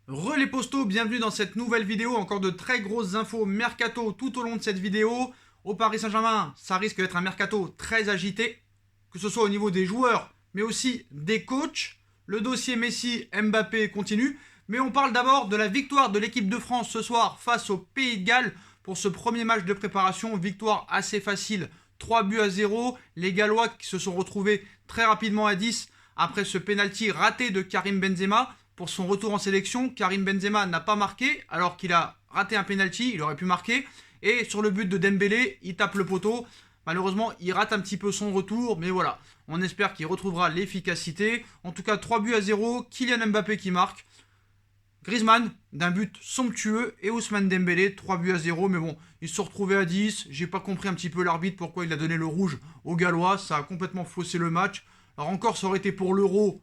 Les postos, bienvenue dans cette nouvelle vidéo, encore de très grosses infos mercato tout au long de cette vidéo. Au Paris Saint-Germain, ça risque d'être un mercato très agité, que ce soit au niveau des joueurs, mais aussi des coachs. Le dossier Messi-Mbappé continue, mais on parle d'abord de la victoire de l'équipe de France ce soir face au Pays de Galles pour ce premier match de préparation. Victoire assez facile, 3-0. Les Gallois qui se sont retrouvés très rapidement à 10 après ce penalty raté de Karim Benzema. Pour son retour en sélection, Karim Benzema n'a pas marqué alors qu'il a raté un penalty, il aurait pu marquer. Et sur le but de Dembélé, il tape le poteau. Malheureusement, il rate un petit peu son retour, mais voilà. On espère qu'il retrouvera l'efficacité. En tout cas, 3-0, Kylian Mbappé qui marque. Griezmann d'un but somptueux et Ousmane Dembélé 3-0, mais bon, ils se sont retrouvés à 10. J'ai pas compris un petit peu l'arbitre pourquoi il a donné le rouge aux Gallois, ça a complètement faussé le match. Alors encore, ça aurait été pour l'Euro,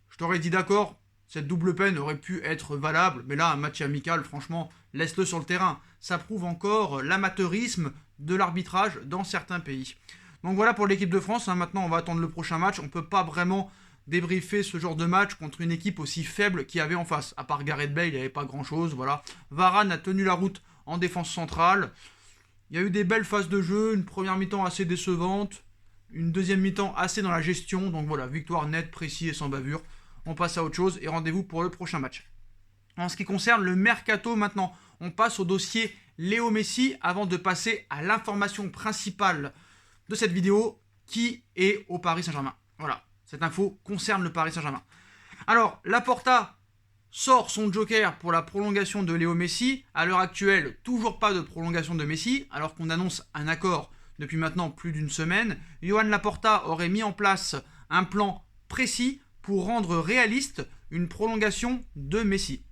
je t'aurais dit d'accord, cette double peine aurait pu être valable, mais là, un match amical, franchement, laisse-le sur le terrain. Ça prouve encore l'amateurisme de l'arbitrage dans certains pays. Donc voilà pour l'équipe de France, maintenant on va attendre le prochain match. On ne peut pas vraiment débriefer ce genre de match contre une équipe aussi faible qu'il y avait en face. À part Gareth Bale, il n'y avait pas grand-chose. Voilà. Varane a tenu la route en défense centrale. Il y a eu des belles phases de jeu, une première mi-temps assez décevante, une deuxième mi-temps assez dans la gestion. Donc voilà, victoire nette, précise et sans bavure. On passe à autre chose et rendez-vous pour le prochain match. En ce qui concerne le mercato maintenant, on passe au dossier Léo Messi avant de passer à l'information principale de cette vidéo qui est au Paris Saint-Germain. Voilà, cette info concerne le Paris Saint-Germain. Alors, Laporta sort son joker pour la prolongation de Léo Messi. À l'heure actuelle, toujours pas de prolongation de Messi, alors qu'on annonce un accord depuis maintenant plus d'une semaine. Johan Laporta aurait mis en place un plan précis pour rendre réaliste une prolongation de Messi.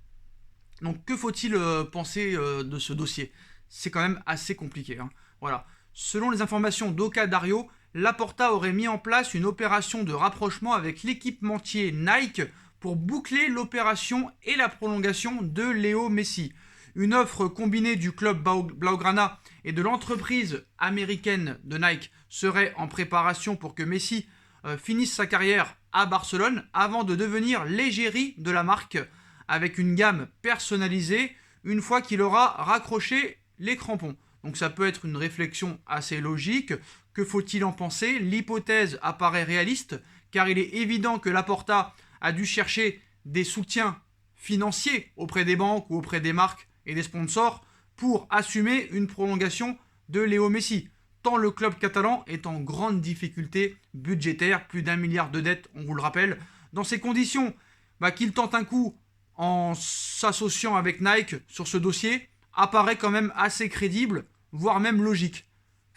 Donc que faut-il penser de ce dossier? C'est quand même assez compliqué. Voilà. Selon les informations d'Oka Dario, Laporta aurait mis en place une opération de rapprochement avec l'équipementier Nike pour boucler l'opération et la prolongation de Léo Messi. Une offre combinée du club Blaugrana et de l'entreprise américaine de Nike serait en préparation pour que Messi finisse sa carrière à Barcelone avant de devenir l'égérie de la marque avec une gamme personnalisée une fois qu'il aura raccroché les crampons. Donc ça peut être une réflexion assez logique. Que faut-il en penser? L'hypothèse apparaît réaliste car il est évident que Laporta a dû chercher des soutiens financiers auprès des banques ou auprès des marques et des sponsors pour assumer une prolongation de Léo Messi. Tant le club catalan est en grande difficulté budgétaire, plus d'1 milliard de dettes, on vous le rappelle. Dans ces conditions, qu'il tente un coup en s'associant avec Nike sur ce dossier, apparaît quand même assez crédible, voire même logique.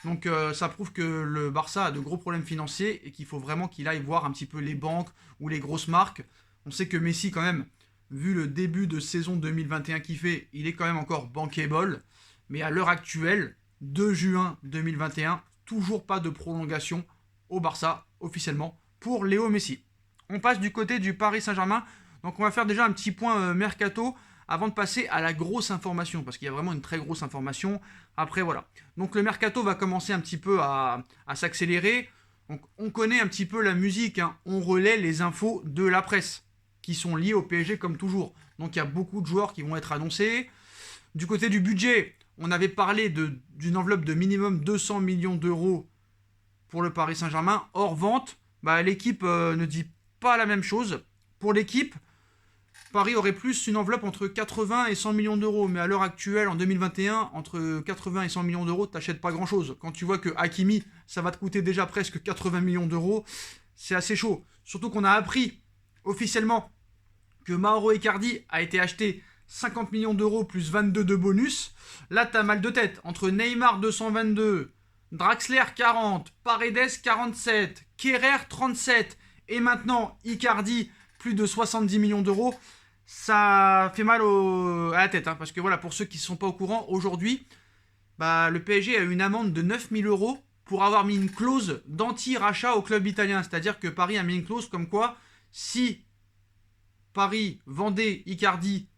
Donc ça prouve que le Barça a de gros problèmes financiers et qu'il faut vraiment qu'il aille voir un petit peu les banques ou les grosses marques. On sait que Messi quand même, vu le début de saison 2021 qu'il fait, il est quand même encore bankable. Mais à l'heure actuelle, 2 juin 2021, toujours pas de prolongation au Barça officiellement pour Léo Messi. On passe du côté du Paris Saint-Germain. Donc on va faire déjà un petit point mercato avant de passer à la grosse information, parce qu'il y a vraiment une très grosse information. Après voilà. Donc le mercato va commencer un petit peu à s'accélérer. Donc on connaît un petit peu la musique, on relaie les infos de la presse, qui sont liées au PSG comme toujours. Donc il y a beaucoup de joueurs qui vont être annoncés. Du côté du budget, on avait parlé d'une enveloppe de minimum 200 millions d'euros pour le Paris Saint-Germain, hors vente. L'équipe ne dit pas la même chose. Pour l'équipe, Paris aurait plus une enveloppe entre 80 et 100 millions d'euros. Mais à l'heure actuelle, en 2021, entre 80 et 100 millions d'euros, t'achètes pas grand-chose. Quand tu vois que Hakimi, ça va te coûter déjà presque 80 millions d'euros, c'est assez chaud. Surtout qu'on a appris officiellement que Mauro Icardi a été acheté 50 millions d'euros plus 22 de bonus. Là, t'as mal de tête. Entre Neymar 222, Draxler 40, Paredes 47, Kerrer 37 et maintenant Icardi plus de 70 millions d'euros, ça fait mal à la tête. Parce que voilà, pour ceux qui ne sont pas au courant, aujourd'hui, le PSG a eu une amende de 9 000 euros pour avoir mis une clause d'anti-rachat au club italien. C'est-à-dire que Paris a mis une clause comme quoi, si Paris vendait Icardi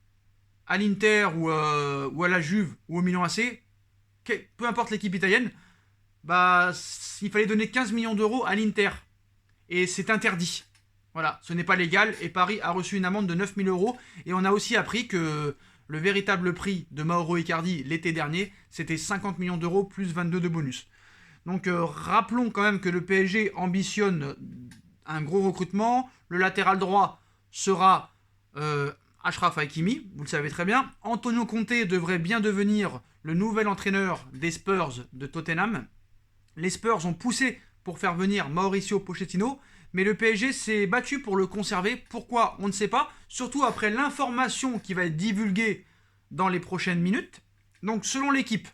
à l'Inter ou à la Juve ou au Milan AC, peu importe l'équipe italienne, il fallait donner 15 millions d'euros à l'Inter. Et c'est interdit. Voilà, ce n'est pas légal et Paris a reçu une amende de 9 000 euros. Et on a aussi appris que le véritable prix de Mauro Icardi l'été dernier, c'était 50 millions d'euros plus 22 de bonus. Donc rappelons quand même que le PSG ambitionne un gros recrutement. Le latéral droit sera Achraf Hakimi, vous le savez très bien. Antonio Conte devrait bien devenir le nouvel entraîneur des Spurs de Tottenham. Les Spurs ont poussé pour faire venir Mauricio Pochettino, mais le PSG s'est battu pour le conserver. Pourquoi? On ne sait pas, surtout après l'information qui va être divulguée dans les prochaines minutes. Donc selon l'équipe,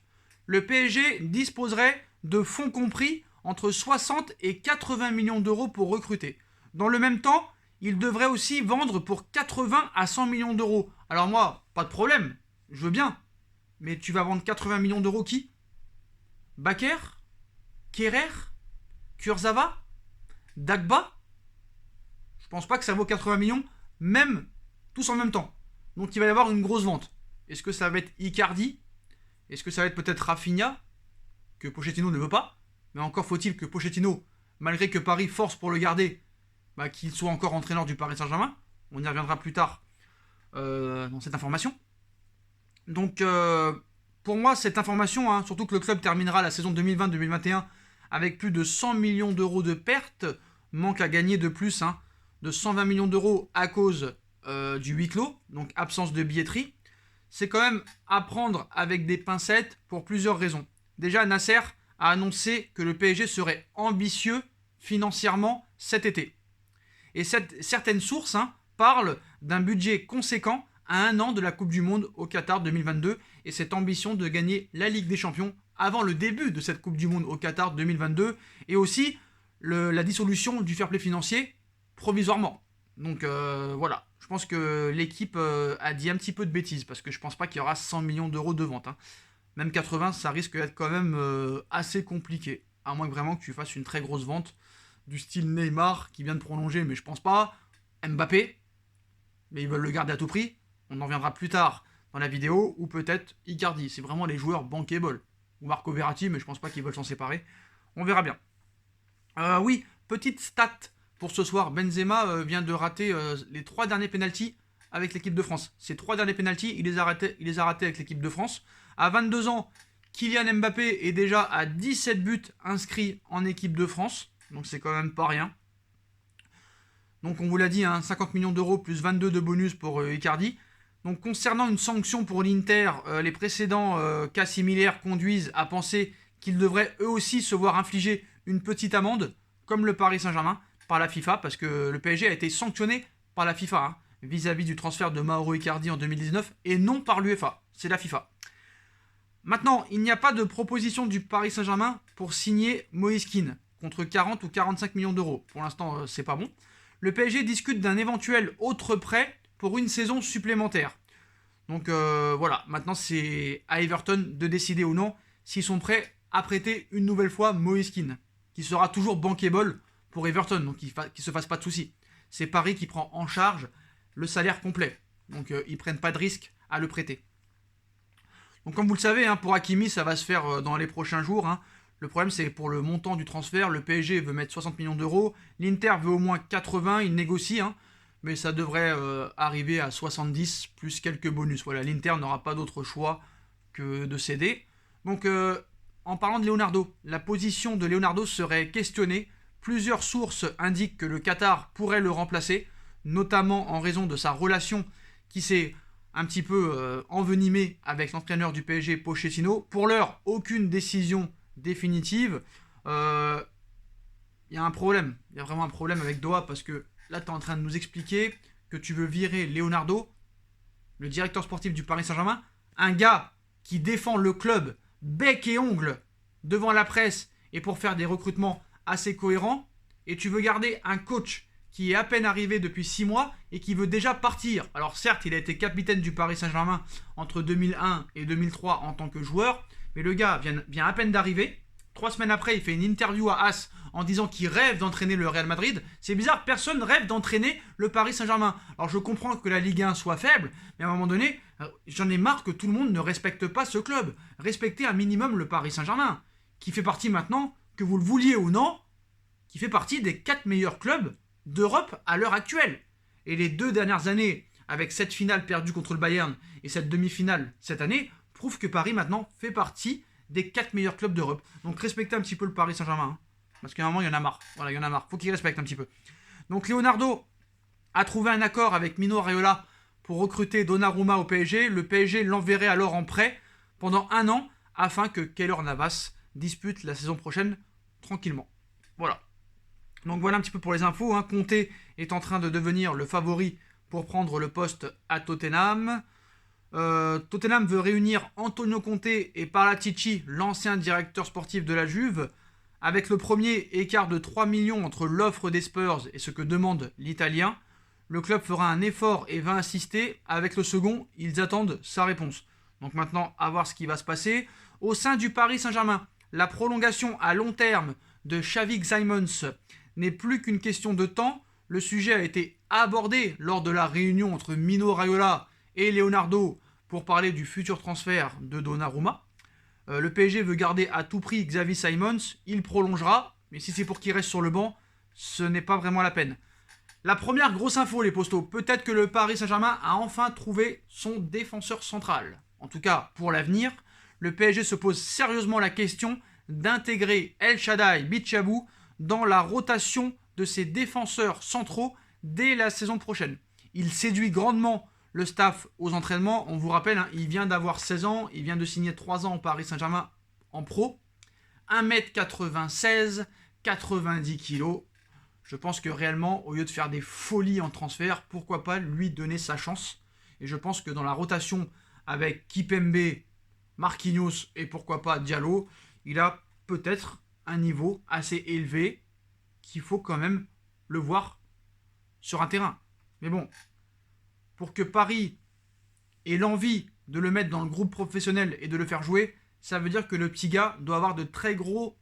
le PSG disposerait de fonds compris entre 60 et 80 millions d'euros pour recruter. Dans le même temps, il devrait aussi vendre pour 80 à 100 millions d'euros. Alors moi, pas de problème, je veux bien. Mais tu vas vendre 80 millions d'euros qui? Bakker? Kerrer? Kurzawa? Dagba? Je pense pas que ça vaut 80 millions, même tous en même temps. Donc il va y avoir une grosse vente. Est-ce que ça va être Icardi? Est-ce que ça va être peut-être Rafinha? Que Pochettino ne veut pas. Mais encore faut-il que Pochettino, malgré que Paris force pour le garder, qu'il soit encore entraîneur du Paris Saint-Germain. On y reviendra plus tard dans cette information. Donc pour moi, cette information, surtout que le club terminera la saison 2020-2021 avec plus de 100 millions d'euros de pertes, manque à gagner de plus de 120 millions d'euros à cause du huis clos, donc absence de billetterie. C'est quand même à prendre avec des pincettes pour plusieurs raisons. Déjà, Nasser a annoncé que le PSG serait ambitieux financièrement cet été. Et certaines sources parlent d'un budget conséquent à 1 an de la Coupe du Monde au Qatar 2022 et cette ambition de gagner la Ligue des Champions avant le début de cette Coupe du Monde au Qatar 2022 et aussi la dissolution du fair play financier provisoirement. Donc voilà, je pense que l'équipe a dit un petit peu de bêtises parce que je pense pas qu'il y aura 100 millions d'euros de vente. Même 80, ça risque d'être quand même assez compliqué. À moins que vraiment que tu fasses une très grosse vente du style Neymar qui vient de prolonger, mais je pense pas. Mbappé, mais ils veulent le garder à tout prix. On en reviendra plus tard dans la vidéo. Ou peut-être Icardi. C'est vraiment les joueurs bankable. Ou Marco Verratti, mais je pense pas qu'ils veulent s'en séparer. On verra bien. Oui, petite stat pour ce soir. Benzema vient de rater les 3 derniers pénaltys avec l'équipe de France. Ces 3 derniers pénaltys, il les a ratés avec l'équipe de France. À 22 ans, Kylian Mbappé est déjà à 17 buts inscrits en équipe de France. Donc c'est quand même pas rien. Donc on vous l'a dit, 50 millions d'euros plus 22 de bonus pour Icardi. Donc concernant une sanction pour l'Inter, les précédents cas similaires conduisent à penser qu'ils devraient eux aussi se voir infliger une petite amende, comme le Paris Saint-Germain, par la FIFA, parce que le PSG a été sanctionné par la FIFA vis-à-vis du transfert de Mauro Icardi en 2019 et non par l'UEFA, c'est la FIFA. Maintenant, il n'y a pas de proposition du Paris Saint-Germain pour signer Moïse Kean contre 40 ou 45 millions d'euros. Pour l'instant, c'est pas bon. Le PSG discute d'un éventuel autre prêt pour une saison supplémentaire. Donc voilà, maintenant c'est à Everton de décider ou non s'ils sont prêts à prêter une nouvelle fois Moïse Kean, qui sera toujours bankable pour Everton, donc qu'il ne se fasse pas de soucis. C'est Paris qui prend en charge le salaire complet, donc ils ne prennent pas de risque à le prêter. Donc comme vous le savez, pour Hakimi, ça va se faire dans les prochains jours. Le problème, c'est pour le montant du transfert. Le PSG veut mettre 60 millions d'euros. L'Inter veut au moins 80. Il négocie, mais ça devrait arriver à 70 plus quelques bonus. Voilà, l'Inter n'aura pas d'autre choix que de céder. Donc, en parlant de Leonardo, la position de Leonardo serait questionnée. Plusieurs sources indiquent que le Qatar pourrait le remplacer, notamment en raison de sa relation qui s'est un petit peu envenimée avec l'entraîneur du PSG, Pochettino. Pour l'heure, aucune décision définitive. Il y a un problème. Il y a vraiment un problème avec Doha parce que là, tu es en train de nous expliquer que tu veux virer Leonardo, le directeur sportif du Paris Saint-Germain, un gars qui défend le club bec et ongle devant la presse et pour faire des recrutements assez cohérents, et tu veux garder un coach qui est à peine arrivé depuis 6 mois et qui veut déjà partir. Alors certes, il a été capitaine du Paris Saint-Germain entre 2001 et 2003 en tant que joueur, mais le gars vient à peine d'arriver. 3 semaines après, il fait une interview à As en disant qu'il rêve d'entraîner le Real Madrid. C'est bizarre, personne rêve d'entraîner le Paris Saint-Germain. Alors je comprends que la Ligue 1 soit faible, mais à un moment donné, j'en ai marre que tout le monde ne respecte pas ce club. Respectez un minimum le Paris Saint-Germain, qui fait partie maintenant, que vous le vouliez ou non, qui fait partie des 4 meilleurs clubs d'Europe à l'heure actuelle. Et les 2 dernières années, avec cette finale perdue contre le Bayern et cette demi-finale cette année, prouvent que Paris maintenant fait partie des 4 meilleurs clubs d'Europe. Donc respectez un petit peu le Paris Saint-Germain. Hein, parce qu'à un moment, il y en a marre. Voilà, il y en a marre. Faut qu'il respecte un petit peu. Donc Leonardo a trouvé un accord avec Mino Raiola pour recruter Donnarumma au PSG. Le PSG l'enverrait alors en prêt pendant 1 an afin que Keylor Navas dispute la saison prochaine tranquillement. Voilà. Donc voilà un petit peu pour les infos. Hein. Conte est en train de devenir le favori pour prendre le poste à Tottenham. Tottenham veut réunir Antonio Conte et Paratici, l'ancien directeur sportif de la Juve. Avec le premier, écart de 3 millions entre l'offre des Spurs et ce que demande l'Italien. Le club fera un effort et va insister. Avec le second, ils attendent sa réponse. Donc maintenant, à voir ce qui va se passer. Au sein du Paris Saint-Germain, la prolongation à long terme de Xavi Simons n'est plus qu'une question de temps. Le sujet a été abordé lors de la réunion entre Mino Raiola et Leonardo pour parler du futur transfert de Donnarumma. Le PSG veut garder à tout prix Xavi Simons. Il prolongera, mais si c'est pour qu'il reste sur le banc, ce n'est pas vraiment la peine. La première grosse info, les postos, peut-être que le Paris Saint-Germain a enfin trouvé son défenseur central. En tout cas, pour l'avenir, le PSG se pose sérieusement la question d'intégrer El Shaddai Bichabou dans la rotation de ses défenseurs centraux dès la saison prochaine. Il séduit grandement le staff aux entraînements. On vous rappelle, hein, il vient d'avoir 16 ans, il vient de signer 3 ans au Paris Saint-Germain en pro. 1m96, 90 kg. Je pense que réellement, au lieu de faire des folies en transfert, pourquoi pas lui donner sa chance. Et je pense que dans la rotation avec Kipembe, Marquinhos et pourquoi pas Diallo, il a peut-être un niveau assez élevé qu'il faut quand même le voir sur un terrain. Mais bon, pour que Paris ait l'envie de le mettre dans le groupe professionnel et de le faire jouer, ça veut dire que le petit gars doit avoir de très gros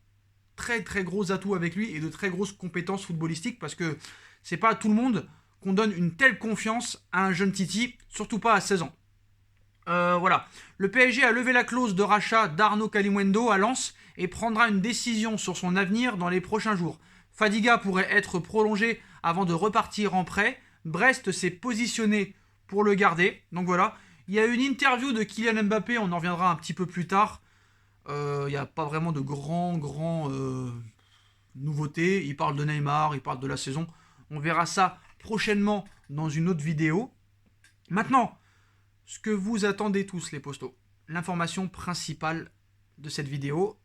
atouts avec lui et de très grosses compétences footballistiques parce que c'est pas à tout le monde qu'on donne une telle confiance à un jeune Titi, surtout pas à 16 ans. Voilà. Le PSG a levé la clause de rachat d'Arnaud Kalimuendo à Lens et prendra une décision sur son avenir dans les prochains jours. Fadiga pourrait être prolongé avant de repartir en prêt. Brest s'est positionné pour le garder. Donc voilà. Il y a une interview de Kylian Mbappé, on en reviendra un petit peu plus tard. Il n'y a pas vraiment de grands nouveautés. Il parle de Neymar, il parle de la saison. On verra ça prochainement dans une autre vidéo. Maintenant, ce que vous attendez tous les postos, l'information principale de cette vidéo,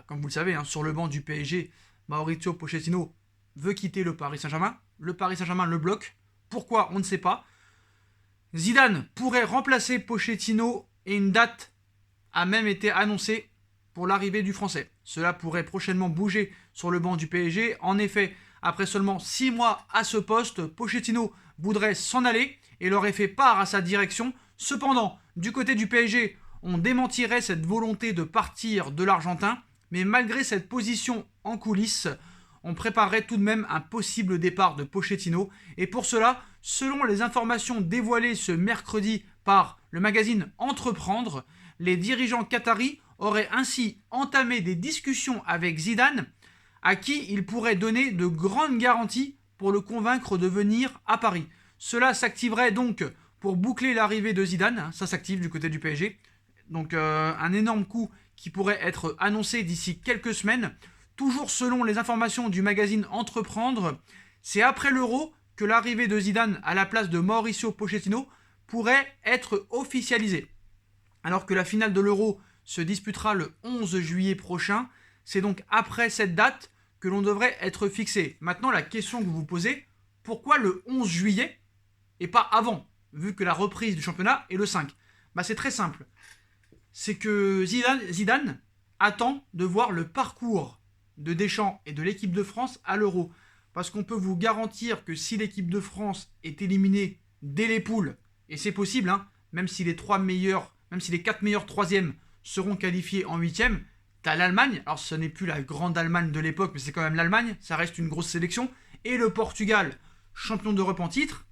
comme vous le savez, hein, sur le banc du PSG, Mauricio Pochettino veut quitter le Paris Saint-Germain. Le Paris Saint-Germain le bloque. Pourquoi? On ne sait pas. Zidane pourrait remplacer Pochettino et une date a même été annoncée pour l'arrivée du Français. Cela pourrait prochainement bouger sur le banc du PSG. En effet, après seulement 6 mois à ce poste, Pochettino voudrait s'en aller et leur aurait fait part à sa direction. Cependant, du côté du PSG, on démentirait cette volonté de partir de l'Argentin, mais malgré cette position en coulisses, on préparerait tout de même un possible départ de Pochettino. Et pour cela, selon les informations dévoilées ce mercredi par le magazine Entreprendre, les dirigeants qataris auraient ainsi entamé des discussions avec Zidane, à qui ils pourraient donner de grandes garanties pour le convaincre de venir à Paris. Cela s'activerait donc pour boucler l'arrivée de Zidane, ça s'active du côté du PSG, donc un énorme coup qui pourrait être annoncé d'ici quelques semaines. Toujours selon les informations du magazine Entreprendre, c'est après l'Euro que l'arrivée de Zidane à la place de Mauricio Pochettino pourrait être officialisée. Alors que la finale de l'Euro se disputera le 11 juillet prochain, c'est donc après cette date que l'on devrait être fixé. Maintenant, la question que vous vous posez, pourquoi le 11 juillet et pas avant, vu que la reprise du championnat est le 5? C'est très simple. C'est que Zidane attend de voir le parcours de Deschamps et de l'équipe de France à l'Euro. Parce qu'on peut vous garantir que si l'équipe de France est éliminée dès les poules, et c'est possible, hein, même si les 4 meilleurs troisièmes seront qualifiés en 8e, t'as l'Allemagne, alors ce n'est plus la grande Allemagne de l'époque, mais c'est quand même l'Allemagne, ça reste une grosse sélection, et le Portugal, champion d'Europe en titre.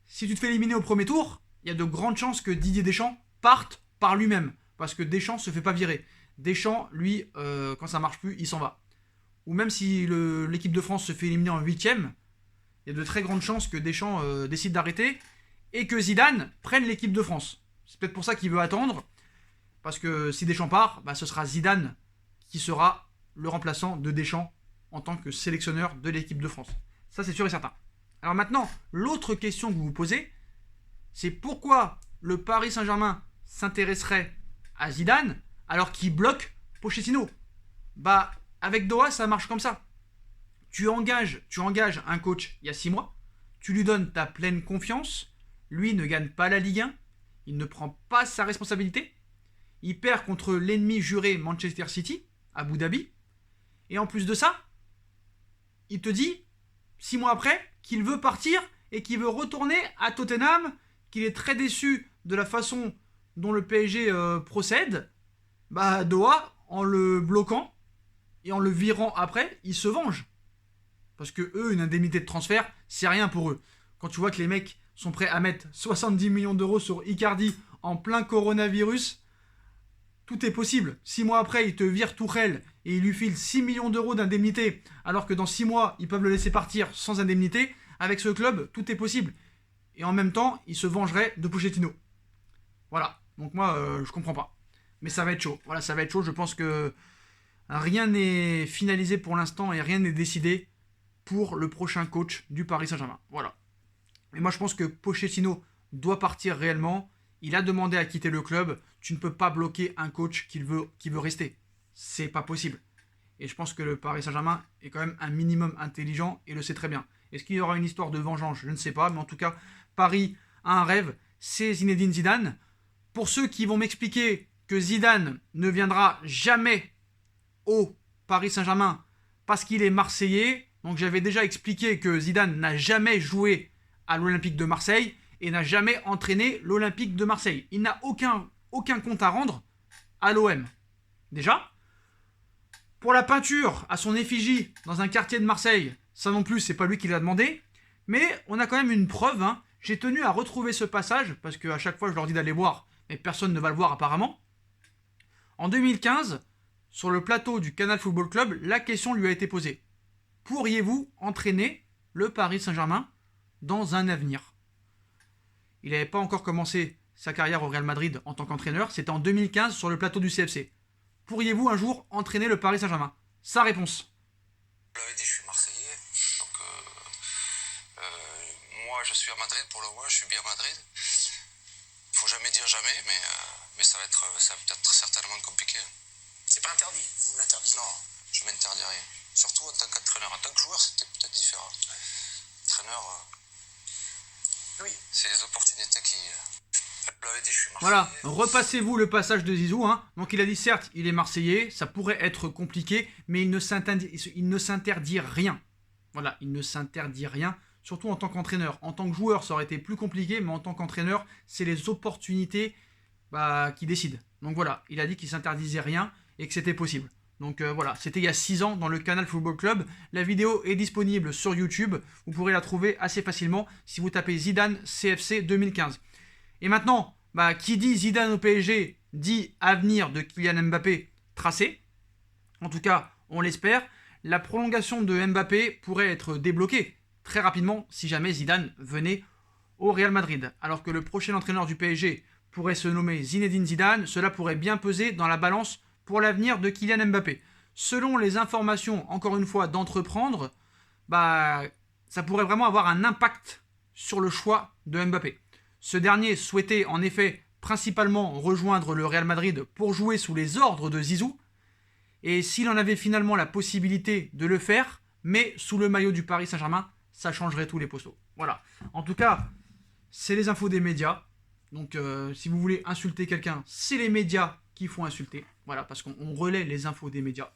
Si tu te fais éliminer au premier tour, il y a de grandes chances que Didier Deschamps parte par lui-même, parce que Deschamps se fait pas virer. Deschamps, lui, quand ça marche plus, il s'en va. Ou même si l'équipe de France se fait éliminer en 8e, il y a de très grandes chances que Deschamps décide d'arrêter et que Zidane prenne l'équipe de France. C'est peut-être pour ça qu'il veut attendre, parce que si Deschamps part, bah, ce sera Zidane qui sera le remplaçant de Deschamps en tant que sélectionneur de l'équipe de France. Ça, c'est sûr et certain. Alors maintenant, l'autre question que vous vous posez, c'est pourquoi le Paris Saint-Germain s'intéresserait à Zidane alors qu'il bloque Pochettino. Bah, avec Doha, ça marche comme ça. Tu engages un coach il y a 6 mois, tu lui donnes ta pleine confiance, lui ne gagne pas la Ligue 1, il ne prend pas sa responsabilité, il perd contre l'ennemi juré Manchester City, Abu Dhabi, et en plus de ça, il te dit, 6 mois après, qu'il veut partir et qu'il veut retourner à Tottenham, qu'il est très déçu de la façon dont le PSG procède. Bah, Doha, en le bloquant et en le virant après, il se venge. Parce que eux, une indemnité de transfert, c'est rien pour eux. Quand tu vois que les mecs sont prêts à mettre 70 millions d'euros sur Icardi en plein coronavirus, tout est possible. 6 mois après, ils te virent Tuchel et ils lui filent 6 millions d'euros d'indemnité, alors que dans 6 mois, ils peuvent le laisser partir sans indemnité. Avec ce club, tout est possible. Et en même temps, ils se vengeraient de Pochettino. Voilà. Donc moi, je comprends pas. Mais ça va être chaud. Voilà, ça va être chaud. Je pense que rien n'est finalisé pour l'instant et rien n'est décidé pour le prochain coach du Paris Saint-Germain. Voilà. Mais moi, je pense que Pochettino doit partir réellement. Il a demandé à quitter le club. Tu ne peux pas bloquer un coach qui veut rester. C'est pas possible. Et je pense que le Paris Saint-Germain est quand même un minimum intelligent et le sait très bien. Est-ce qu'il y aura une histoire de vengeance? Je ne sais pas. Mais en tout cas, Paris a un rêve. C'est Zinedine Zidane. Pour ceux qui vont m'expliquer que Zidane ne viendra jamais au Paris Saint-Germain parce qu'il est Marseillais. Donc j'avais déjà expliqué que Zidane n'a jamais joué à l'Olympique de Marseille et n'a jamais entraîné l'Olympique de Marseille. Il n'a aucun compte à rendre à l'OM. Déjà, pour la peinture à son effigie dans un quartier de Marseille, ça non plus, c'est pas lui qui l'a demandé. Mais on a quand même une preuve. Hein. J'ai tenu à retrouver ce passage parce qu'à chaque fois je leur dis d'aller voir, mais personne ne va le voir apparemment. En 2015, sur le plateau du Canal Football Club, la question lui a été posée. Pourriez-vous entraîner le Paris Saint-Germain dans un avenir? Il n'avait pas encore commencé sa carrière au Real Madrid en tant qu'entraîneur, c'était en 2015 sur le plateau du CFC. Pourriez-vous un jour entraîner le Paris Saint-Germain? Sa réponse. Je l'avais dit, je suis Marseillais, donc moi je suis à Madrid pour le moment, je suis bien à Madrid. Faut jamais dire jamais, mais ça va peut-être certainement compliqué. C'est pas interdit, vous l'interdisez? Non, je m'interdis rien. Surtout en tant qu'entraîneur. En tant que joueur, c'était peut-être différent. Entraîneur, oui, c'est les opportunités qui... Je l'avais dit, je suis Marseillais. Voilà, repassez-vous le passage de Zizou. Hein. Donc il a dit, certes, il est Marseillais, ça pourrait être compliqué, mais il ne s'interdit rien. Voilà, il ne s'interdit rien, surtout en tant qu'entraîneur. En tant que joueur, ça aurait été plus compliqué, mais en tant qu'entraîneur, c'est les opportunités qui décident. Donc voilà, il a dit qu'il ne s'interdisait rien et que c'était possible. Donc voilà, c'était il y a 6 ans dans le Canal Football Club. La vidéo est disponible sur YouTube. Vous pourrez la trouver assez facilement si vous tapez Zidane CFC 2015. Et maintenant, qui dit Zidane au PSG dit avenir de Kylian Mbappé tracé. En tout cas, on l'espère. La prolongation de Mbappé pourrait être débloquée très rapidement si jamais Zidane venait au Real Madrid. Alors que le prochain entraîneur du PSG pourrait se nommer Zinedine Zidane. Cela pourrait bien peser dans la balance pour l'avenir de Kylian Mbappé. Selon les informations, encore une fois, d'entreprendre, ça pourrait vraiment avoir un impact sur le choix de Mbappé. Ce dernier souhaitait en effet principalement rejoindre le Real Madrid pour jouer sous les ordres de Zizou. Et s'il en avait finalement la possibilité de le faire, mais sous le maillot du Paris Saint-Germain, ça changerait tous les posteaux. Voilà. En tout cas, c'est les infos des médias. Donc si vous voulez insulter quelqu'un, c'est les médias qui font insulter. Voilà, parce qu'on relaie les infos des médias.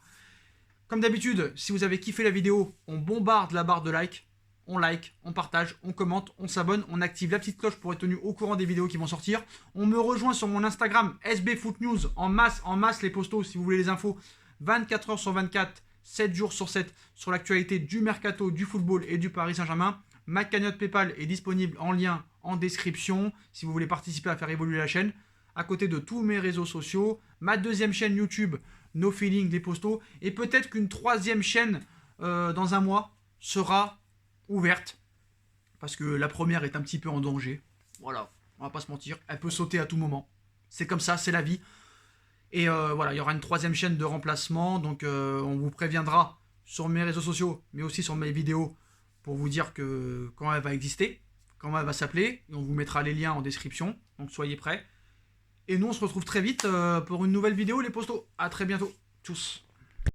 Comme d'habitude, si vous avez kiffé la vidéo, on bombarde la barre de like. On like, on partage, on commente, on s'abonne, on active la petite cloche pour être tenu au courant des vidéos qui vont sortir. On me rejoint sur mon Instagram, SBFootNews, en masse les postos si vous voulez les infos. 24 heures sur 24, 7 jours sur 7, sur l'actualité du mercato, du football et du Paris Saint-Germain. Ma cagnotte PayPal est disponible en lien en description si vous voulez participer à faire évoluer la chaîne. À côté de tous mes réseaux sociaux, ma deuxième chaîne YouTube, No Feeling des postos, et peut-être qu'une troisième chaîne dans un mois sera ouverte. parce que la première est un petit peu en danger. Voilà, on va pas se mentir, elle peut sauter à tout moment. C'est comme ça, c'est la vie. Et voilà, il y aura une troisième chaîne de remplacement, donc on vous préviendra sur mes réseaux sociaux, mais aussi sur mes vidéos, pour vous dire que quand elle va exister, comment elle va s'appeler, et on vous mettra les liens en description, donc soyez prêts. Et nous on se retrouve très vite pour une nouvelle vidéo les postos. À très bientôt. Tchuss.